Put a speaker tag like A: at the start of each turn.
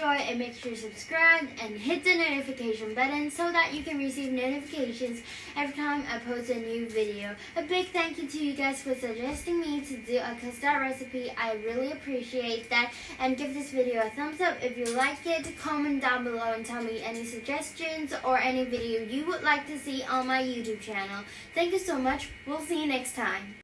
A: enjoy and make sure to subscribe and hit the notification button so that you can receive notifications every time I post a new video. A big thank you to you guys for suggesting me to do a custard recipe. I really appreciate that, and give this video a thumbs up if you like it. Comment down below and tell me any suggestions or any video you would like to see on my YouTube channel. Thank you so much. We'll see you next time.